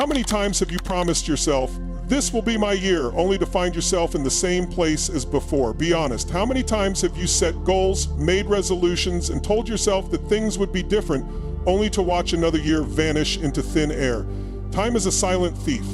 How many times have you promised yourself, this will be my year, only to find yourself in the same place as before? Be honest. How many times have you set goals, made resolutions, and told yourself that things would be different, only to watch another year vanish into thin air? Time is a silent thief.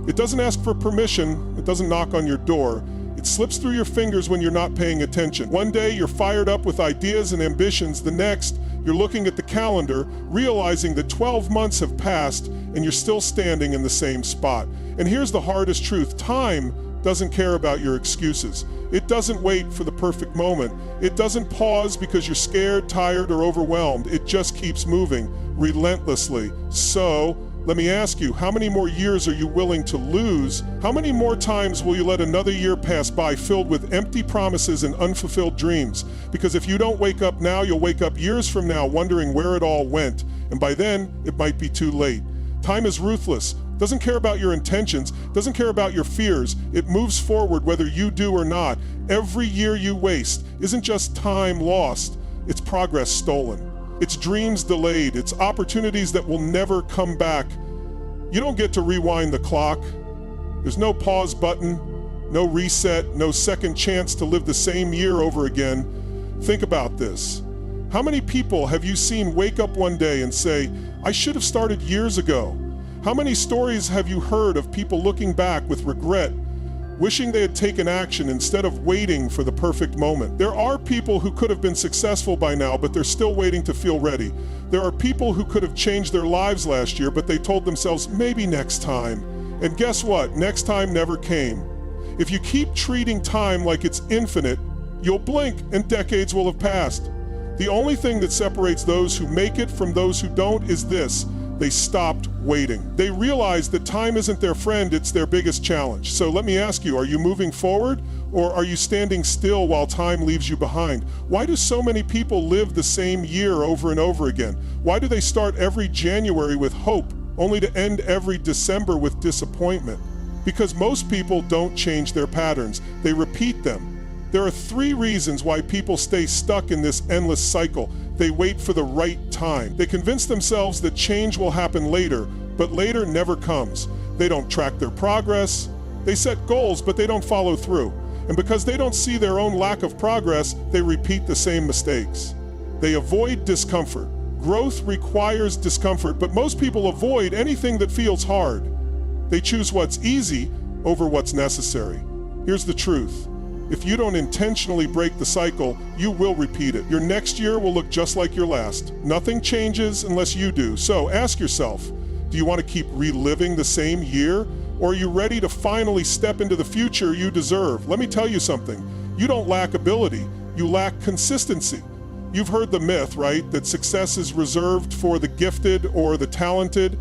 It doesn't ask for permission, it doesn't knock on your door. It slips through your fingers when you're not paying attention. One day you're fired up with ideas and ambitions. The next, you're looking at the calendar, realizing that 12 months have passed and you're still standing in the same spot. And here's the hardest truth. Time doesn't care about your excuses. It doesn't wait for the perfect moment. It doesn't pause because you're scared, tired, or overwhelmed. It just keeps moving relentlessly. So, let me ask you, how many more years are you willing to lose? How many more times will you let another year pass by filled with empty promises and unfulfilled dreams? Because if you don't wake up now, you'll wake up years from now wondering where it all went. And by then, it might be too late. Time is ruthless. Doesn't care about your intentions, doesn't care about your fears. It moves forward whether you do or not. Every year you waste isn't just time lost, it's progress stolen. It's dreams delayed, it's opportunities that will never come back. You don't get to rewind the clock. There's no pause button, no reset, no second chance to live the same year over again. Think about this. How many people have you seen wake up one day and say, I should have started years ago? How many stories have you heard of people looking back with regret, wishing they had taken action instead of waiting for the perfect moment? There are people who could have been successful by now, but they're still waiting to feel ready. There are people who could have changed their lives last year, but they told themselves, maybe next time. And guess what? Next time never came. If you keep treating time like it's infinite, you'll blink and decades will have passed. The only thing that separates those who make it from those who don't is this: they stopped waiting. They realized that time isn't their friend, it's their biggest challenge. So let me ask you, are you moving forward or are you standing still while time leaves you behind? Why do so many people live the same year over and over again? Why do they start every January with hope, only to end every December with disappointment? Because most people don't change their patterns, they repeat them. There are 3 reasons why people stay stuck in this endless cycle. They wait for the right time. They convince themselves that change will happen later, but later never comes. They don't track their progress. They set goals, but they don't follow through. And because they don't see their own lack of progress, they repeat the same mistakes. They avoid discomfort. Growth requires discomfort, but most people avoid anything that feels hard. They choose what's easy over what's necessary. Here's the truth. If you don't intentionally break the cycle, you will repeat it. Your next year will look just like your last. Nothing changes unless you do. So ask yourself, do you want to keep reliving the same year? Or are you ready to finally step into the future you deserve? Let me tell you something. You don't lack ability, you lack consistency. You've heard the myth, right? That success is reserved for the gifted or the talented,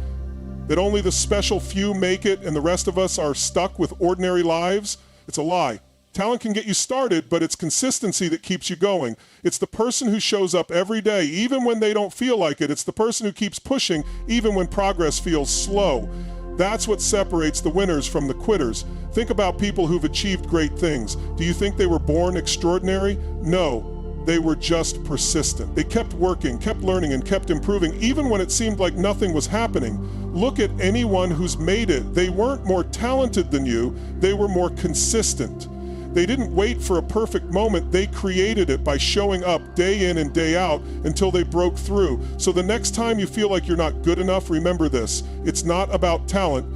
that only the special few make it and the rest of us are stuck with ordinary lives. It's a lie. Talent can get you started, but it's consistency that keeps you going. It's the person who shows up every day, even when they don't feel like it. It's the person who keeps pushing, even when progress feels slow. That's what separates the winners from the quitters. Think about people who've achieved great things. Do you think they were born extraordinary? No, they were just persistent. They kept working, kept learning, and kept improving, even when it seemed like nothing was happening. Look at anyone who's made it. They weren't more talented than you, they were more consistent. They didn't wait for a perfect moment, they created it by showing up day in and day out until they broke through. So the next time you feel like you're not good enough, remember this: it's not about talent,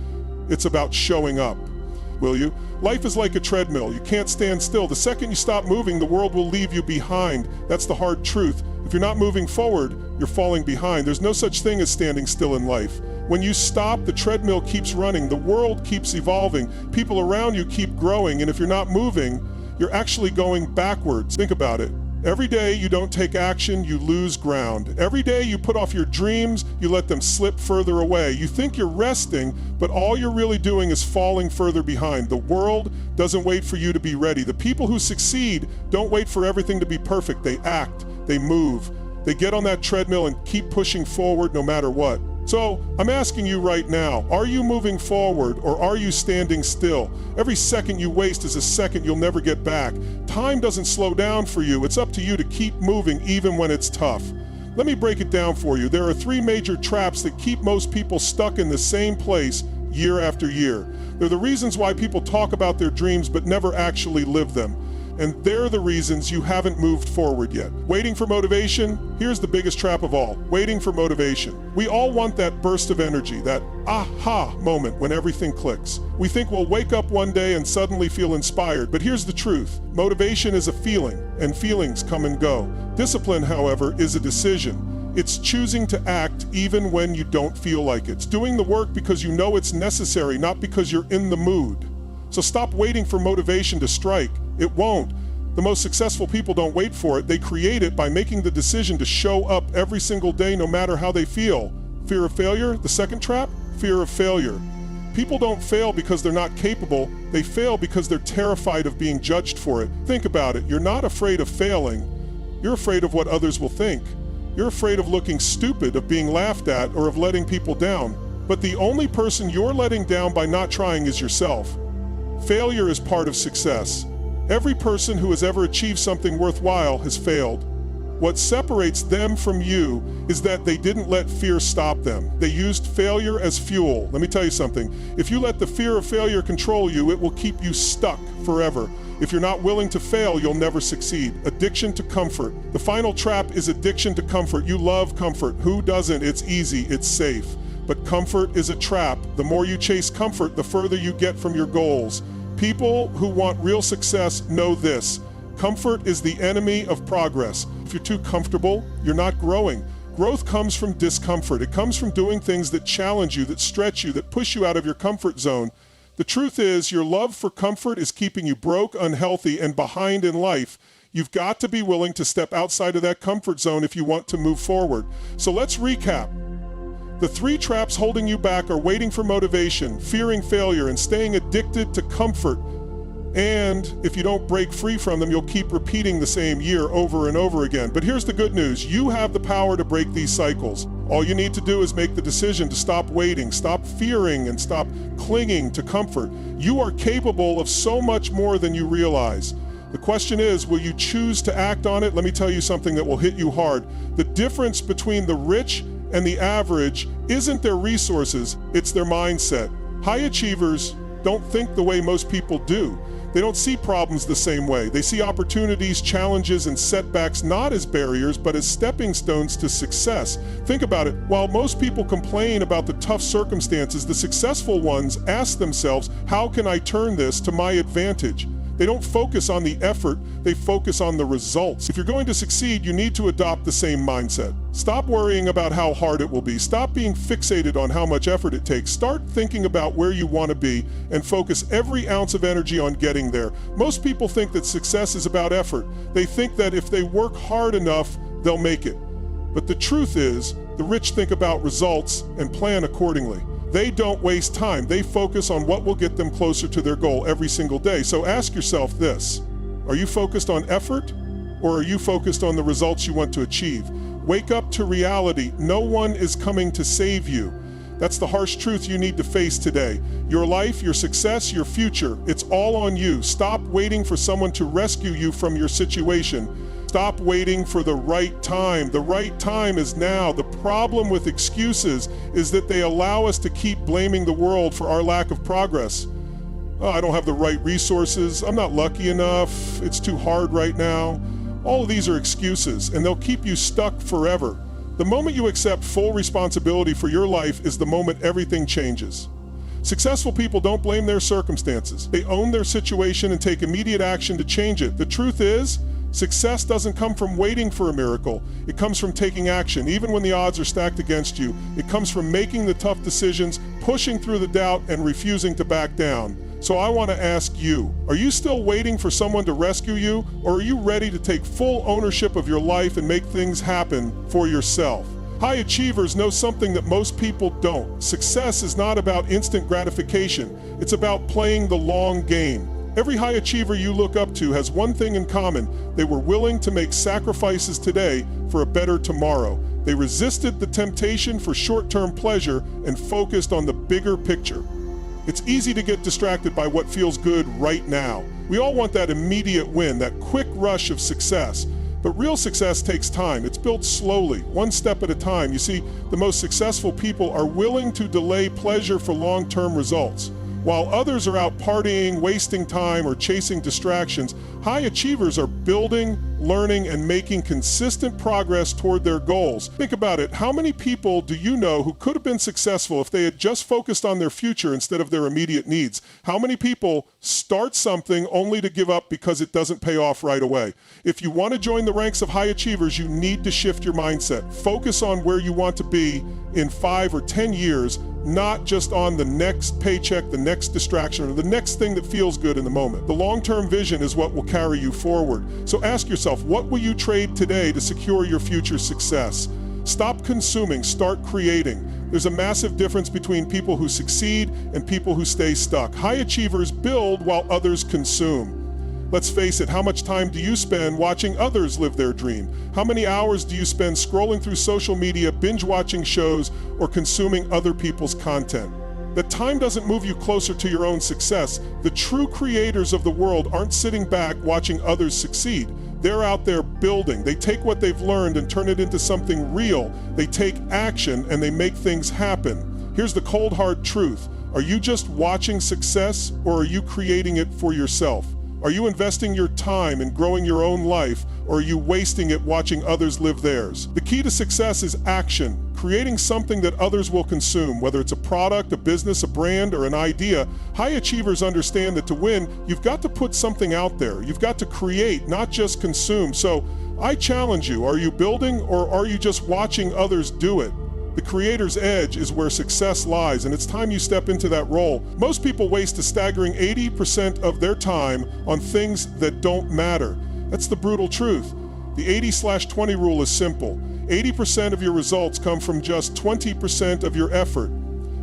it's about showing up. Will you? Life is like a treadmill. You can't stand still. The second you stop moving, the world will leave you behind. That's the hard truth. If you're not moving forward, you're falling behind. There's no such thing as standing still in life. When you stop, the treadmill keeps running, the world keeps evolving, people around you keep growing, and if you're not moving, you're actually going backwards. Think about it. Every day you don't take action, you lose ground. Every day you put off your dreams, you let them slip further away. You think you're resting, but all you're really doing is falling further behind. The world doesn't wait for you to be ready. The people who succeed don't wait for everything to be perfect. They act, they move, they get on that treadmill and keep pushing forward no matter what. So, I'm asking you right now, are you moving forward or are you standing still? Every second you waste is a second you'll never get back. Time doesn't slow down for you. It's up to you to keep moving even when it's tough. Let me break it down for you. There are 3 major traps that keep most people stuck in the same place year after year. They're the reasons why people talk about their dreams but never actually live them. And they're the reasons you haven't moved forward yet. Waiting for motivation? Here's the biggest trap of all. Waiting for motivation. We all want that burst of energy, that aha moment when everything clicks. We think we'll wake up one day and suddenly feel inspired, but here's the truth. Motivation is a feeling, and feelings come and go. Discipline, however, is a decision. It's choosing to act even when you don't feel like it. It's doing the work because you know it's necessary, not because you're in the mood. So stop waiting for motivation to strike. It won't. The most successful people don't wait for it. They create it by making the decision to show up every single day no matter how they feel. Fear of failure? The second trap? Fear of failure. People don't fail because they're not capable. They fail because they're terrified of being judged for it. Think about it. You're not afraid of failing. You're afraid of what others will think. You're afraid of looking stupid, of being laughed at, or of letting people down. But the only person you're letting down by not trying is yourself. Failure is part of success. Every person who has ever achieved something worthwhile has failed. What separates them from you is that they didn't let fear stop them. They used failure as fuel. Let me tell you something. If you let the fear of failure control you, it will keep you stuck forever. If you're not willing to fail, you'll never succeed. Addiction to comfort. The final trap is addiction to comfort. You love comfort. Who doesn't? It's easy. It's safe. But comfort is a trap. The more you chase comfort, the further you get from your goals. People who want real success know this. Comfort is the enemy of progress. If you're too comfortable, you're not growing. Growth comes from discomfort. It comes from doing things that challenge you, that stretch you, that push you out of your comfort zone. The truth is, your love for comfort is keeping you broke, unhealthy, and behind in life. You've got to be willing to step outside of that comfort zone if you want to move forward. So let's recap. The three traps holding you back are waiting for motivation, fearing failure, and staying addicted to comfort. And if you don't break free from them, you'll keep repeating the same year over and over again. But here's the good news. You have the power to break these cycles. All you need to do is make the decision to stop waiting, stop fearing, and stop clinging to comfort. You are capable of so much more than you realize. The question is, will you choose to act on it? Let me tell you something that will hit you hard. The difference between the rich and the average isn't their resources, it's their mindset. High achievers don't think the way most people do. They don't see problems the same way. They see opportunities, challenges, and setbacks not as barriers, but as stepping stones to success. Think about it. While most people complain about the tough circumstances, the successful ones ask themselves, how can I turn this to my advantage? They don't focus on the effort, they focus on the results. If you're going to succeed, you need to adopt the same mindset. Stop worrying about how hard it will be. Stop being fixated on how much effort it takes. Start thinking about where you want to be and focus every ounce of energy on getting there. Most people think that success is about effort. They think that if they work hard enough, they'll make it. But the truth is, the rich think about results and plan accordingly. They don't waste time. They focus on what will get them closer to their goal every single day. So ask yourself this: are you focused on effort, or are you focused on the results you want to achieve? Wake up to reality. No one is coming to save you. That's the harsh truth you need to face today. Your life, your success, your future, it's all on you. Stop waiting for someone to rescue you from your situation. Stop waiting for the right time. The right time is now. The problem with excuses is that they allow us to keep blaming the world for our lack of progress. Oh, I don't have the right resources. I'm not lucky enough. It's too hard right now. All of these are excuses, and they'll keep you stuck forever. The moment you accept full responsibility for your life is the moment everything changes. Successful people don't blame their circumstances. They own their situation and take immediate action to change it. The truth is, success doesn't come from waiting for a miracle. It comes from taking action, even when the odds are stacked against you. It comes from making the tough decisions, pushing through the doubt, and refusing to back down. So I want to ask you, are you still waiting for someone to rescue you, or are you ready to take full ownership of your life and make things happen for yourself? High achievers know something that most people don't. Success is not about instant gratification. It's about playing the long game. Every high achiever you look up to has one thing in common. They were willing to make sacrifices today for a better tomorrow. They resisted the temptation for short-term pleasure and focused on the bigger picture. It's easy to get distracted by what feels good right now. We all want that immediate win, that quick rush of success. But real success takes time. It's built slowly, one step at a time. You see, the most successful people are willing to delay pleasure for long-term results. While others are out partying, wasting time, or chasing distractions, high achievers are building, learning, and making consistent progress toward their goals. Think about it. How many people do you know who could have been successful if they had just focused on their future instead of their immediate needs? How many people start something only to give up because it doesn't pay off right away? If you want to join the ranks of high achievers, you need to shift your mindset. Focus on where you want to be in 5 or 10 years, not just on the next paycheck, the next distraction, or the next thing that feels good in the moment. The long-term vision is what will carry you forward. So ask yourself, what will you trade today to secure your future success? Stop consuming, start creating. There's a massive difference between people who succeed and people who stay stuck. High achievers build while others consume. Let's face it, how much time do you spend watching others live their dream? How many hours do you spend scrolling through social media, binge watching shows, or consuming other people's content? That time doesn't move you closer to your own success. The true creators of the world aren't sitting back watching others succeed. They're out there building. They take what they've learned and turn it into something real. They take action and they make things happen. Here's the cold hard truth. Are you just watching success, or are you creating it for yourself? Are you investing your time in growing your own life, or are you wasting it watching others live theirs? The key to success is action, creating something that others will consume, whether it's a product, a business, a brand, or an idea. High achievers understand that to win, you've got to put something out there. You've got to create, not just consume. So I challenge you, are you building, or are you just watching others do it? The creator's edge is where success lies, and it's time you step into that role. Most people waste a staggering 80% of their time on things that don't matter. That's the brutal truth. The 80/20 rule is simple. 80% of your results come from just 20% of your effort.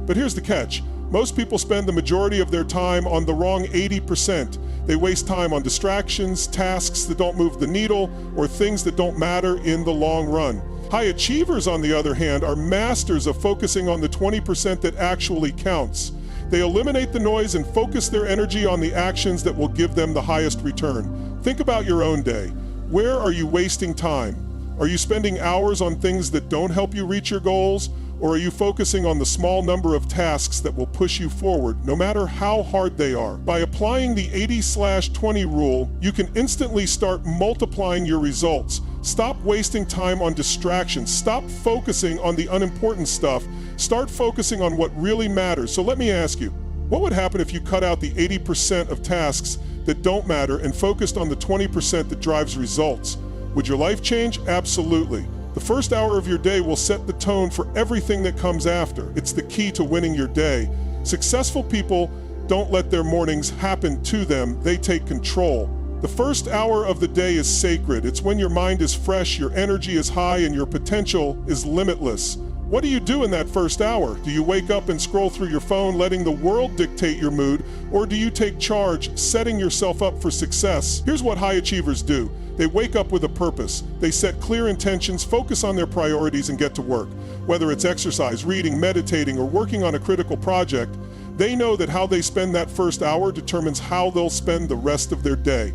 But here's the catch. Most people spend the majority of their time on the wrong 80%. They waste time on distractions, tasks that don't move the needle, or things that don't matter in the long run. High achievers, on the other hand, are masters of focusing on the 20% that actually counts. They eliminate the noise and focus their energy on the actions that will give them the highest return. Think about your own day. Where are you wasting time? Are you spending hours on things that don't help you reach your goals? Or are you focusing on the small number of tasks that will push you forward, no matter how hard they are? By applying the 80/20 rule, you can instantly start multiplying your results. Stop wasting time on distractions. Stop focusing on the unimportant stuff. Start focusing on what really matters. So let me ask you, what would happen if you cut out the 80% of tasks that don't matter and focused on the 20% that drives results? Would your life change? Absolutely. The first hour of your day will set the tone for everything that comes after. It's the key to winning your day. Successful people don't let their mornings happen to them. They take control. The first hour of the day is sacred. It's when your mind is fresh, your energy is high, and your potential is limitless. What do you do in that first hour? Do you wake up and scroll through your phone, letting the world dictate your mood, or do you take charge, setting yourself up for success? Here's what high achievers do. They wake up with a purpose. They set clear intentions, focus on their priorities, and get to work. Whether it's exercise, reading, meditating, or working on a critical project, they know that how they spend that first hour determines how they'll spend the rest of their day.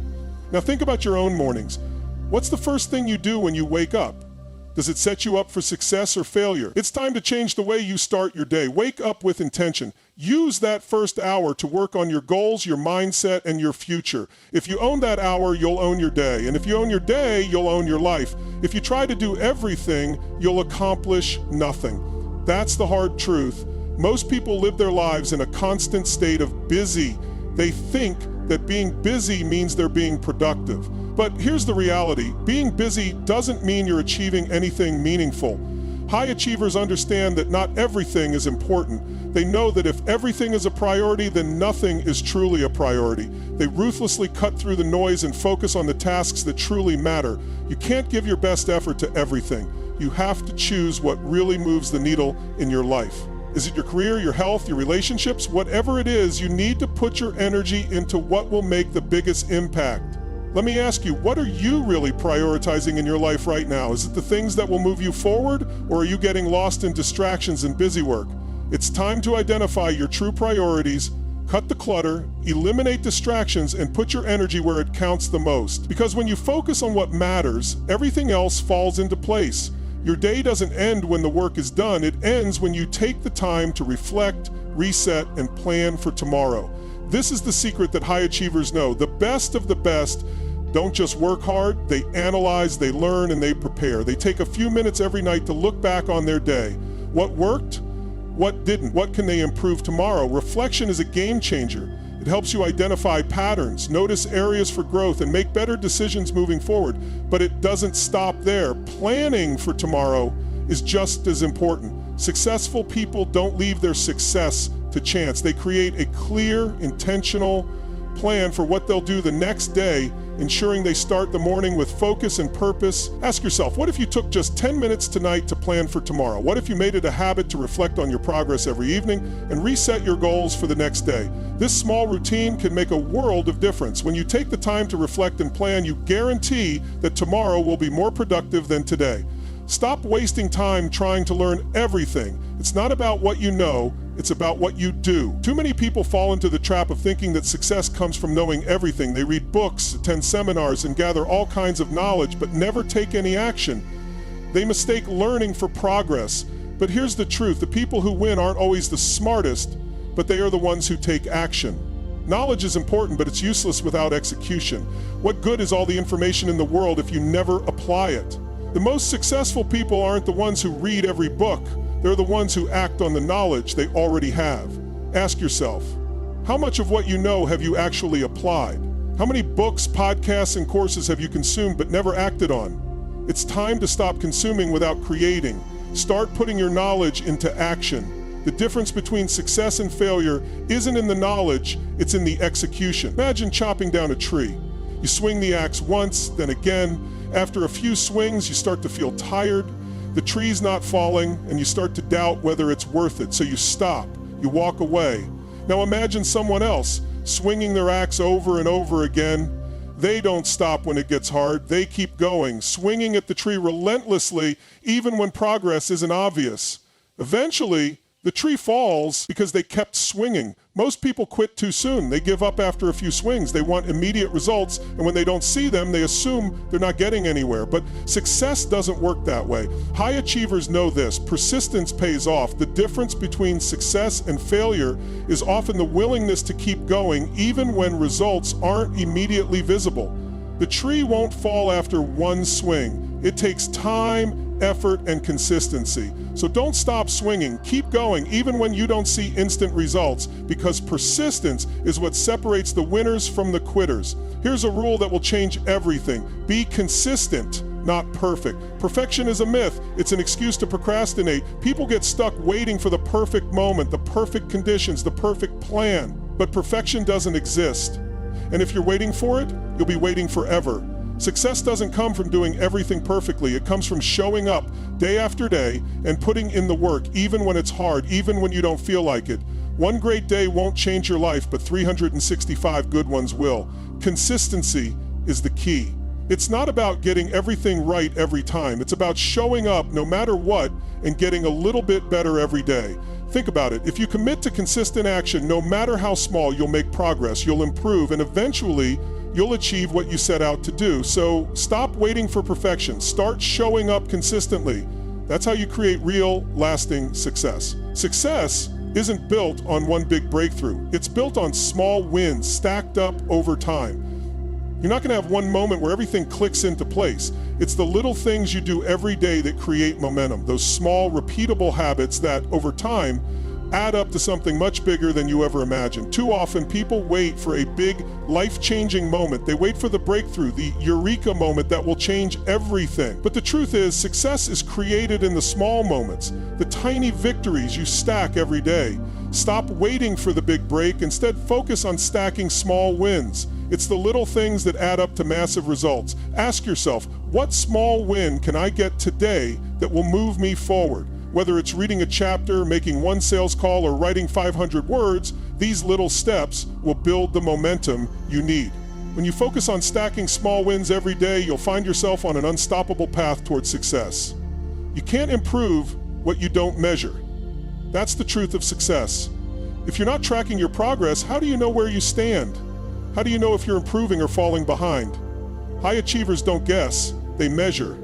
Now think about your own mornings. What's the first thing you do when you wake up? Does it set you up for success or failure? It's time to change the way you start your day. Wake up with intention. Use that first hour to work on your goals, your mindset, and your future. If you own that hour, you'll own your day. And if you own your day, you'll own your life. If you try to do everything, you'll accomplish nothing. That's the hard truth. Most people live their lives in a constant state of busy. They think that being busy means they're being productive. But here's the reality. Being busy doesn't mean you're achieving anything meaningful. High achievers understand that not everything is important. They know that if everything is a priority, then nothing is truly a priority. They ruthlessly cut through the noise and focus on the tasks that truly matter. You can't give your best effort to everything. You have to choose what really moves the needle in your life. Is it your career, your health, your relationships? Whatever it is, you need to put your energy into what will make the biggest impact. Let me ask you, what are you really prioritizing in your life right now? Is it the things that will move you forward, or are you getting lost in distractions and busy work? It's time to identify your true priorities, Cut the clutter, eliminate distractions, and put your energy where it counts the most. Because when you focus on what matters, everything else falls into place. Your day doesn't end when the work is done. It ends when you take the time to reflect, reset, and plan for tomorrow. This is the secret that high achievers know. The best of the best don't just work hard, they analyze, they learn, and they prepare. They take a few minutes every night to look back on their day. What worked? What didn't? What can they improve tomorrow? Reflection is a game changer. It helps you identify patterns, notice areas for growth, and make better decisions moving forward. But it doesn't stop there. Planning for tomorrow is just as important. Successful people don't leave their success to chance. They create a clear, intentional plan for what they'll do the next day, ensuring they start the morning with focus and purpose. Ask yourself, what if you took just 10 minutes tonight to plan for tomorrow? What if you made it a habit to reflect on your progress every evening and reset your goals for the next day? This small routine can make a world of difference. When you take the time to reflect and plan, you guarantee that tomorrow will be more productive than today. Stop wasting time trying to learn everything. It's not about what you know, it's about what you do. Too many people fall into the trap of thinking that success comes from knowing everything. They read books, attend seminars, and gather all kinds of knowledge, but never take any action. They mistake learning for progress. But here's the truth, the people who win aren't always the smartest, but they are the ones who take action. Knowledge is important, but it's useless without execution. What good is all the information in the world if you never apply it? The most successful people aren't the ones who read every book. They're the ones who act on the knowledge they already have. Ask yourself, how much of what you know have you actually applied? How many books, podcasts, and courses have you consumed but never acted on? It's time to stop consuming without creating. Start putting your knowledge into action. The difference between success and failure isn't in the knowledge, it's in the execution. Imagine chopping down a tree. You swing the axe once, then again. After a few swings, you start to feel tired. The tree's not falling, and you start to doubt whether it's worth it. So you stop, you walk away. Now imagine someone else swinging their axe over and over again. They don't stop when it gets hard. They keep going, swinging at the tree relentlessly, even when progress isn't obvious. Eventually, the tree falls because they kept swinging. Most people quit too soon. They give up after a few swings. They want immediate results, and when they don't see them, they assume they're not getting anywhere. But success doesn't work that way. High achievers know this. Persistence pays off. The difference between success and failure is often the willingness to keep going, even when results aren't immediately visible. The tree won't fall after one swing. It takes time, effort, and consistency. So don't stop swinging. Keep going, even when you don't see instant results, because persistence is what separates the winners from the quitters. Here's a rule that will change everything. Be consistent, not perfect. Perfection is a myth. It's an excuse to procrastinate. People get stuck waiting for the perfect moment, the perfect conditions, the perfect plan. But perfection doesn't exist. And if you're waiting for it, you'll be waiting forever. Success doesn't come from doing everything perfectly. It comes from showing up day after day and putting in the work, even when it's hard, even when you don't feel like it. One great day won't change your life, but 365 good ones will. Consistency is the key. It's not about getting everything right every time. It's about showing up no matter what and getting a little bit better every day. Think about it. If you commit to consistent action, no matter how small, you'll make progress, you'll improve, and eventually you'll achieve what you set out to do. So stop waiting for perfection. Start showing up consistently. That's how you create real, lasting success. Success isn't built on one big breakthrough. It's built on small wins stacked up over time. You're not going to have one moment where everything clicks into place. It's the little things you do every day that create momentum, those small, repeatable habits that, over time, add up to something much bigger than you ever imagined. Too often, people wait for a big, life-changing moment. They wait for the breakthrough, the eureka moment that will change everything. But the truth is, success is created in the small moments, the tiny victories you stack every day. Stop waiting for the big break. Instead, focus on stacking small wins. It's the little things that add up to massive results. Ask yourself, what small win can I get today that will move me forward? Whether it's reading a chapter, making one sales call, or writing 500 words, these little steps will build the momentum you need. When you focus on stacking small wins every day, you'll find yourself on an unstoppable path towards success. You can't improve what you don't measure. That's the truth of success. If you're not tracking your progress, how do you know where you stand? How do you know if you're improving or falling behind? High achievers don't guess, they measure.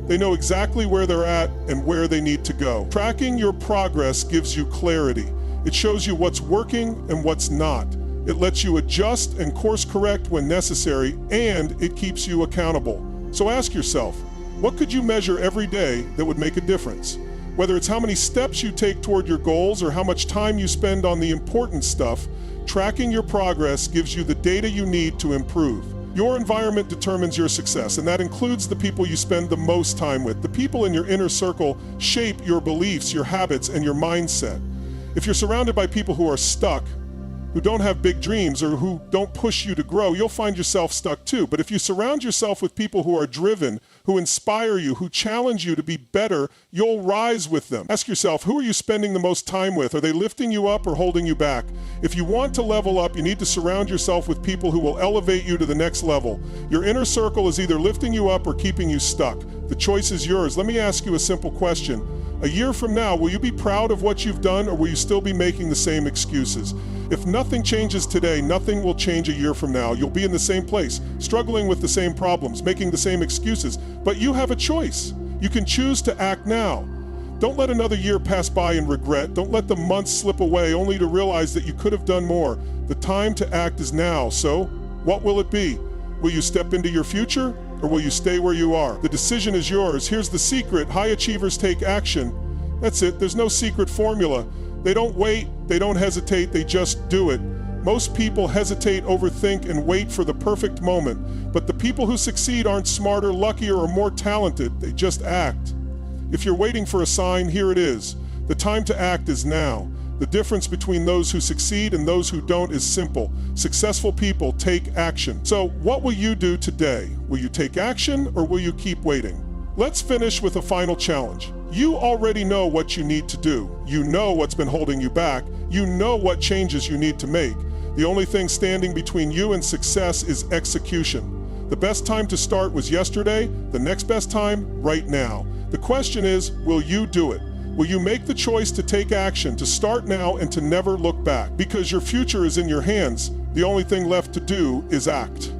They know exactly where they're at and where they need to go. Tracking your progress gives you clarity. It shows you what's working and what's not. It lets you adjust and course correct when necessary, and it keeps you accountable. So ask yourself, what could you measure every day that would make a difference? Whether it's how many steps you take toward your goals or how much time you spend on the important stuff, tracking your progress gives you the data you need to improve. Your environment determines your success, and that includes the people you spend the most time with. The people in your inner circle shape your beliefs, your habits, and your mindset. If you're surrounded by people who are stuck, who don't have big dreams, or who don't push you to grow, you'll find yourself stuck too. But if you surround yourself with people who are driven, who inspire you, who challenge you to be better, you'll rise with them. Ask yourself, who are you spending the most time with? Are they lifting you up or holding you back? If you want to level up, you need to surround yourself with people who will elevate you to the next level. Your inner circle is either lifting you up or keeping you stuck. The choice is yours. Let me ask you a simple question. A year from now, will you be proud of what you've done, or will you still be making the same excuses? If nothing changes today, nothing will change a year from now. You'll be in the same place, struggling with the same problems, making the same excuses, but you have a choice. You can choose to act now. Don't let another year pass by in regret. Don't let the months slip away only to realize that you could have done more. The time to act is now, so what will it be? Will you step into your future, or will you stay where you are? The decision is yours. Here's the secret. High achievers take action. That's it. There's no secret formula. They don't wait. They don't hesitate. They just do it. Most people hesitate, overthink, and wait for the perfect moment. But the people who succeed aren't smarter, luckier, or more talented. They just act. If you're waiting for a sign, here it is. The time to act is now. The difference between those who succeed and those who don't is simple. Successful people take action. So what will you do today? Will you take action, or will you keep waiting? Let's finish with a final challenge. You already know what you need to do. You know what's been holding you back. You know what changes you need to make. The only thing standing between you and success is execution. The best time to start was yesterday. The next best time, right now. The question is, will you do it? Will you make the choice to take action, to start now and to never look back? Because your future is in your hands. The only thing left to do is act.